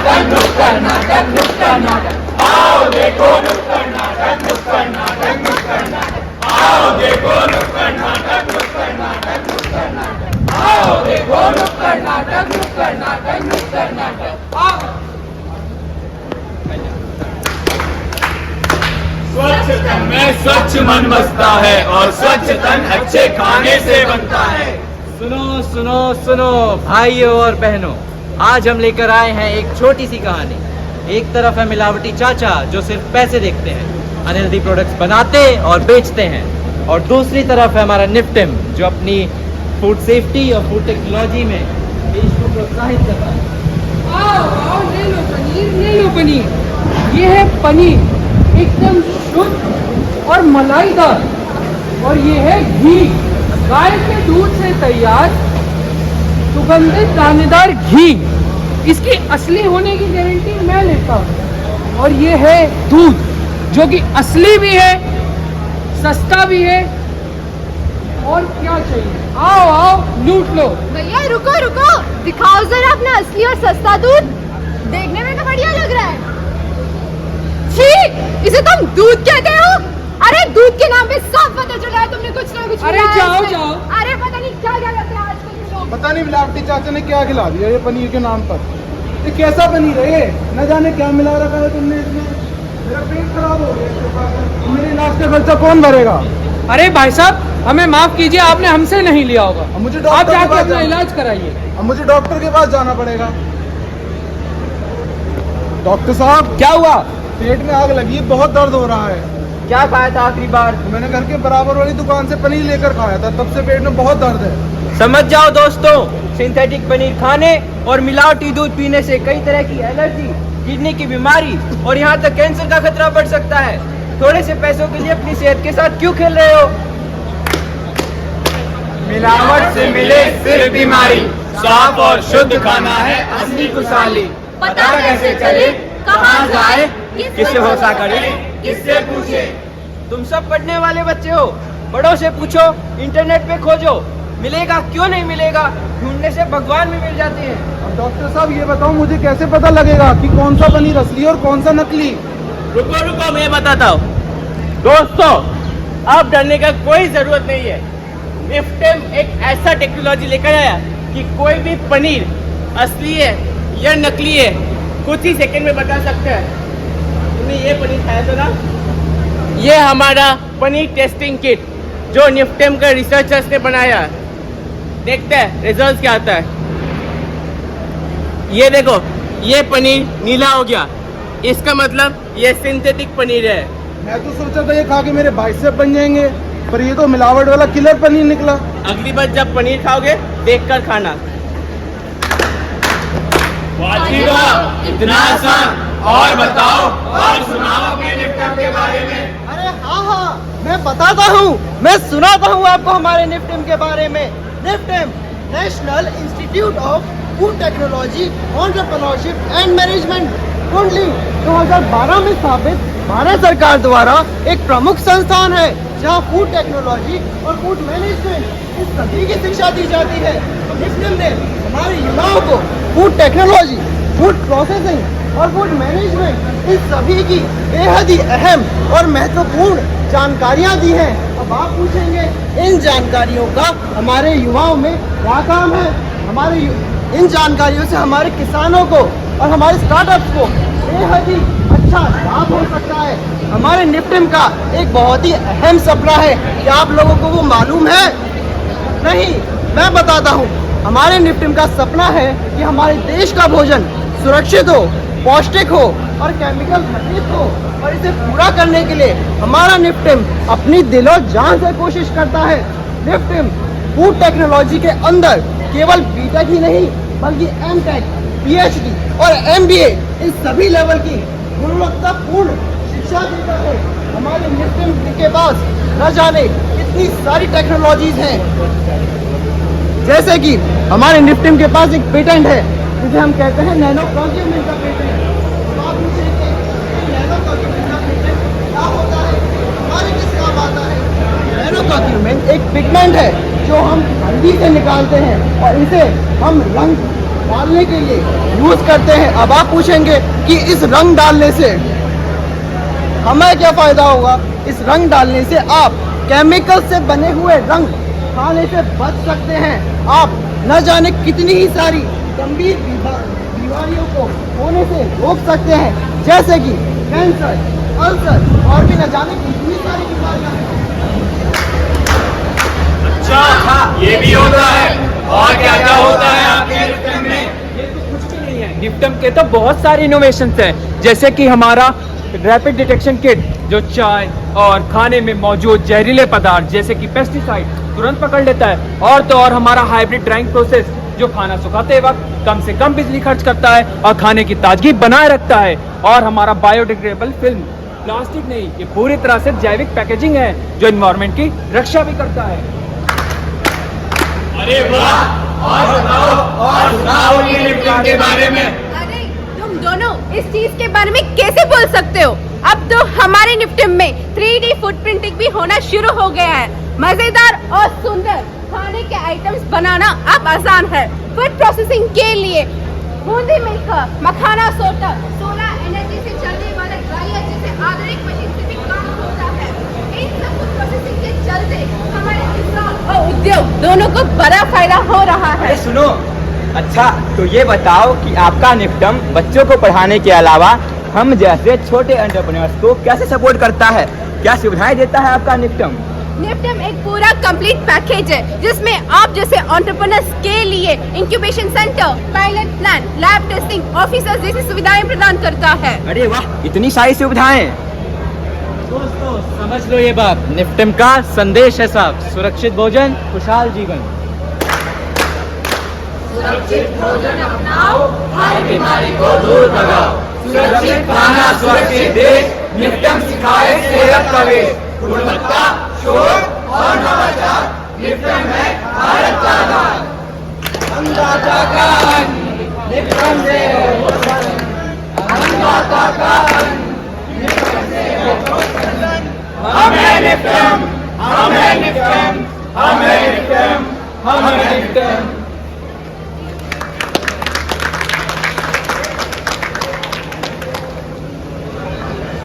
नुक्कड़ नाटक, नुक्कड़ नाटक, आओ देखो नुक्कड़ नाटक, नुक्कड़ नाटक, नुक्कड़ नाटक, आओ देखो नुक्कड़ नाटक, नुक्कड़ नाटक, नुक्कड़ नाटक, आओ देखो नुक्कड़ नाटक, नुक्कड़ नाटक, नुक्कड़ नाटक, आओ। स्वच्छ तन में स्वच्छ मन बसता है और स्वच्छ तन अच्छे खाने से बनता है। सुनो सुनो सुनो भाइयों और बहनों, आज हम लेकर आए हैं एक छोटी सी कहानी। एक तरफ है मिलावटी चाचा जो सिर्फ पैसे देखते हैं, अनहेल्दी प्रोडक्ट्स बनाते और बेचते हैं, और दूसरी तरफ है हमारा निफ्टिम जो अपनी फूड सेफ्टी और फूड टेक्नोलॉजी में देश को प्रोत्साहित करता है। आओ आओ ले लो पनीर, ले लो पनीर। ये है पनीर, एकदम शुद्ध और मलाईदार, और ये है घी, गाय के दूध से तैयार सुगंधित दानेदार घी। इसकी असली होने की गारंटी मैं लेता हूँ। और ये है दूध जो कि असली भी है, सस्ता भी है, और क्या चाहिए। आओ आओ लूट लो। भैया रुको रुको, दिखाओ जरा अपना असली और सस्ता दूध। देखने में तो बढ़िया लग रहा है। छी, इसे तुम दूध कहते हो? अरे दूध के नाम पे साफ पता चला है तुमने कुछ ना कुछ। अरे जाओ जाओ। अरे पता नहीं क्या क्या करते हैं आजकल के लोग। पता नहीं मिलावटी चाचा ने क्या खिला दिया ये पनीर के नाम पर। ये कैसा पनीर है ये? न जाने क्या मिला रखा है तुमने इसमें। मेरा पेट खराब हो गया। मेरे इलाज का खर्चा कौन भरेगा? अरे भाई साहब, हमें माफ कीजिए, आपने हमसे नहीं लिया होगा। अब मुझे आप डॉक्टर के जाके पास अपना जाना- इलाज कराइए। अब मुझे डॉक्टर के पास जाना पड़ेगा। डॉक्टर साहब, क्या हुआ? पेट में आग लगी है, बहुत दर्द हो रहा है। क्या खाया था आखिरी बार? मैंने घर के बराबर वाली दुकान से पनीर लेकर खाया था, तब से पेट में बहुत दर्द है। समझ जाओ दोस्तों, सिंथेटिक पनीर खाने और मिलावटी दूध पीने से कई तरह की एलर्जी, किडनी की बीमारी और यहाँ तक कैंसर का खतरा बढ़ सकता है। थोड़े से पैसों के लिए अपनी सेहत के साथ क्यों खेल रहे हो? मिलावट से मिले सिर्फ बीमारी, साफ और शुद्ध खाना है असली खुशहाली। पता कैसे चले, कहाँ जाए, किससे भरोसा करे, किससे पूछे। तुम सब पढ़ने वाले बच्चे हो, बड़ों से पूछो, इंटरनेट पे खोजो। मिलेगा क्यों नहीं मिलेगा, ढूंढने से भगवान भी मिल जाते हैं। अब डॉक्टर साहब ये बताओ, मुझे कैसे पता लगेगा कि कौन सा पनीर असली और कौन सा नकली? रुको रुको, मैं बताता हूँ। दोस्तों, अब डरने का कोई जरूरत नहीं है। निफ्टिम एक ऐसा टेक्नोलॉजी लेकर आया कि कोई भी पनीर असली है या नकली है कुछ ही सेकंड में बता सकते हैं। तुमने ये पनीर खाया था ना? ये हमारा पनीर टेस्टिंग किट जो निफ्टिम के रिसर्चर्स ने बनाया है। देखते हैं रिजल्ट क्या आता है। ये देखो, ये पनीर नीला हो गया, इसका मतलब ये सिंथेटिक पनीर है। मैं तो सोचा था ये खा के मेरे बाइसेप बन जाएंगे, पर ये तो मिलावट वाला किलर पनीर निकला। अगली बार जब पनीर खाओगे देखकर खाना। वाह, इतना आसान। और बताओ, और सुनाओ अपने निफ्टिम के बारे में। अरे हाँ हाँ, मैं बताता हूँ, मैं सुनाता हूँ आपको हमारे निफ्टिम के बारे में। NIFTEM National Institute of Food Technology, Entrepreneurship and Management Kundli 2012 में स्थापित भारत सरकार द्वारा एक प्रमुख संस्थान है जहाँ फूड टेक्नोलॉजी और फूड मैनेजमेंट इस सभी की शिक्षा दी जाती है। तो निफ्टिम ने हमारे युवाओं को फूड टेक्नोलॉजी, फूड प्रोसेसिंग और फूड मैनेजमेंट इस सभी की बेहद ही अहम और महत्वपूर्ण जानकारियाँ दी हैं। अब आप पूछेंगे इन जानकारियों का हमारे युवाओं में क्या काम है? इन जानकारियों से हमारे किसानों को और हमारे स्टार्टअप्स को बेहद ही अच्छा लाभ हो सकता है। हमारे निफ्टिम का एक बहुत ही अहम सपना है, क्या आप लोगों को वो मालूम है? नहीं, मैं बताता हूँ। हमारे निफ्टिम का सपना है कि हमारे देश का भोजन सुरक्षित हो, पौष्टिक हो और केमिकल रहित हो, और इसे पूरा करने के लिए हमारा निफ्टिम अपनी दिलो जान से कोशिश करता है। निफ्टिम फूड टेक्नोलॉजी के अंदर केवल बीटेक ही नहीं बल्कि एमटेक, पीएचडी और एमबीए इस सभी लेवल की गुणवत्तापूर्ण शिक्षा देता है। हमारे निफ्टिम के पास न जाने कितनी सारी टेक्नोलॉजीज हैं, जैसे कि हमारे निफ्टिम के पास एक पेटेंट है जिसे हम कहते हैं नैनो कॉन्ज्यूमेंट का पेटेंट। तो आप पूछेंगे नैनो कॉन्ज्यूमेंट का पेटेंट क्या होता है, हमारे किस काम आता है? नैनो कॉन्ज्यूमेंट एक पिगमेंट है जो हम हल्दी से निकालते हैं और इसे हम रंग डालने के लिए यूज करते हैं। अब आप पूछेंगे कि इस रंग डालने से हमें क्या फायदा होगा? इस रंग डालने से आप केमिकल से बने हुए रंग खाने से बच सकते हैं। आप न जाने कितनी ही सारी गंभीर बीमारियों को होने से रोक सकते हैं, जैसे कि कैंसर, अल्सर और भी न जाने कितनी सारी बीमारियां हैं। अच्छा, ये भी होता है। और क्या क्या होता है आपके निफ्टम में? ये तो कुछ भी नहीं है। निफ्टम के तो बहुत सारे इनोवेशंस हैं, जैसे कि हमारा रैपिड डिटेक्शन किट जो चाय और खाने में मौजूद जहरीले पदार्थ जैसे कि पेस्टिसाइड तुरंत पकड़ लेता है। और तो और हमारा हाइब्रिड ड्राइंग प्रोसेस जो खाना सुखाते वक्त कम से कम बिजली खर्च करता है और खाने की ताजगी बनाए रखता है। और हमारा बायोडिग्रेडेबल फिल्म, प्लास्टिक नहीं, ये पूरी तरह से जैविक पैकेजिंग है जो एनवायरनमेंट की रक्षा भी करता है। अरे वाह! और सुनाओ ये निफ्टम के बारे में। अरे तुम दोनों इस चीज के बारे में कैसे बोल सकते हो? अब तो हमारे निफ्टम में 3D फुटप्रिंटिंग भी होना शुरू हो गया है। मजेदार और सुंदर खाने के आइटम्स बनाना अब आसान है। फूड प्रोसेसिंग के लिए बूंदी मिल्क, मखाना सोटा, सोलर एनर्जी से चलने वाला ड्रायर जैसे आधुनिक मशीन से भी काम होता है। इन सब फूड प्रोसेसिंग के चलते हमारे किसान और उद्योग दोनों को बड़ा फायदा हो रहा है। अरे सुनो, अच्छा तो ये बताओ कि आपका निफ्टम बच्चों को पढ़ाने के अलावा हम जैसे छोटे एंटरप्रेन्योर्स को कैसे सपोर्ट करता है? क्या सुविधाएं देता है आपका निफ्टम? निफ्टम एक पूरा कंप्लीट पैकेज है जिसमें आप जैसे एंटरप्रेन्योर्स के लिए incubation centre, pilot plan, lab testing, officers जैसी सुविधाएं प्रदान करता है। अरे वाह, इतनी सारी सुविधाएं। दोस्तों समझ लो ये बात, निफ्टम का संदेश है साफ, सुरक्षित भोजन खुशहाल जीवन। सुरक्षित भोजन अपनाओ, हर बीमारी को दूर भगाओ। सुरक्षित खाना, सुरक्षित देश, निफ्टम सिखाए सेहत का वेश। गुणवत्ता, शोध और नवाचार, निफ्टम है भारत का आधार। अन्नदाता का अन्न, निफ्टम से हो प्रसन्न। अन्नदाता का अन्न, निफ्टम से हो प्रसन्न। हम है निफ्टम, हम है निफ्टम, हम है निफ्टम, हम है निफ्टम।